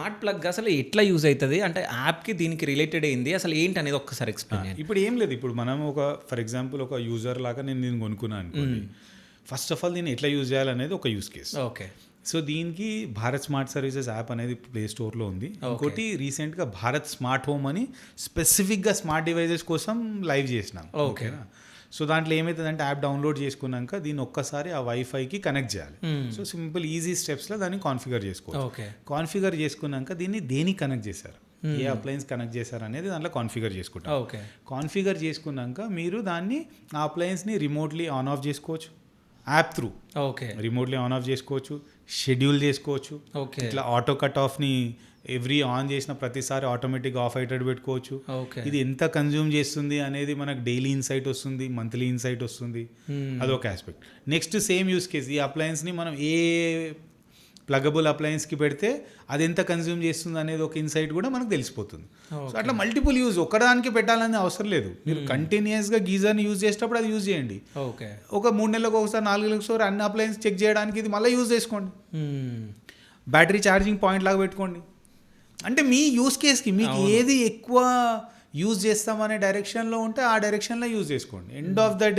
Smart plug అసలు ఎట్లా use అవుతుంది అంటే యాప్కి దీనికి రిలేటెడ్ అయింది అసలు ఏంటి అనేది ఒక్కసారి ఎక్స్ప్లెయిన్ చేయండి. ఇప్పుడు ఏం లేదు, ఇప్పుడు మనం ఫర్ ఎగ్జాంపుల్ ఒక యూజర్ లాగా నేను కొనుక్కున్నాను అనుకోండి. ఫస్ట్ ఆఫ్ ఆల్ దీన్ని ఎట్లా యూజ్ చేయాలనేది ఒక యూజ్ కేస్. ఓకే. సో దీనికి భారత్ స్మార్ట్ సర్వీసెస్ యాప్ అనేది ప్లే స్టోర్లో ఉంది. ఇంకోటి రీసెంట్గా భారత్ స్మార్ట్ హోమ్ అని స్పెసిఫిక్గా స్మార్ట్ డివైజెస్ కోసం లైవ్ చేసినాం. ఓకేనా. సో దాంట్లో ఏమవుతుందంటే యాప్ డౌన్లోడ్ చేసుకున్నాక దీన్ని ఒక్కసారి ఆ వైఫైకి కనెక్ట్ చేయాలి. సో సింపుల్ ఈజీ స్టెప్స్లో దాన్ని కాన్ఫిగర్ చేసుకోవాలి. కాన్ఫిగర్ చేసుకున్నాక దీన్ని దేనికి కనెక్ట్ చేశారు, ఏ అప్లయన్స్ కనెక్ట్ చేశారు అనేది దాంట్లో కాన్ఫిగర్ చేసుకుంటారు. కాన్ఫిగర్ చేసుకున్నాక మీరు దాన్ని ఆ అప్లయన్స్ని రిమోట్లీ ఆన్ ఆఫ్ చేసుకోవచ్చు app through. Remotely on off చేసుకోవచ్చు, షెడ్యూల్ చేసుకోవచ్చు. ఇట్లా ఆటో కట్ ఆఫ్ని ఎవ్రీ ఆన్ చేసిన ప్రతిసారి ఆటోమేటిక్గా ఆఫ్ అయ్యేటట్టు పెట్టుకోవచ్చు. ఇది ఎంత కన్జ్యూమ్ చేస్తుంది అనేది మనకు డైలీ ఇన్సైట్ వస్తుంది, మంత్లీ ఇన్సైట్ వస్తుంది. అదొక aspect. Next same use case, ఈ అప్లయన్స్ని మనం ఏ ప్లగబుల్ అప్లయన్స్కి పెడితే అది ఎంత కన్జ్యూమ్ చేస్తుంది అనేది ఒక ఇన్సైట్ కూడా మనకు తెలిసిపోతుంది. సో అట్లా మల్టిపుల్ యూజ్, ఒక్కదానికి పెట్టాలని అవసరం లేదు. మీరు కంటిన్యూస్గా గీజర్ని యూజ్ చేసేటప్పుడు అది యూజ్ చేయండి. ఒక 3 నెలలకు ఒకసారి 4 నెలలకు ఒకసారి అన్ని అప్లయన్స్ చెక్ చేయడానికి ఇది మళ్ళీ యూజ్ చేసుకోండి. బ్యాటరీ ఛార్జింగ్ పాయింట్ లాగా పెట్టుకోండి. అంటే మీ యూస్ కేస్కి మీకు ఏది ఎక్కువ యూజ్ చేస్తామనే డైరెక్షన్లో ఉంటే ఆ డైరెక్షన్లో యూజ్ చేసుకోండి. End of the day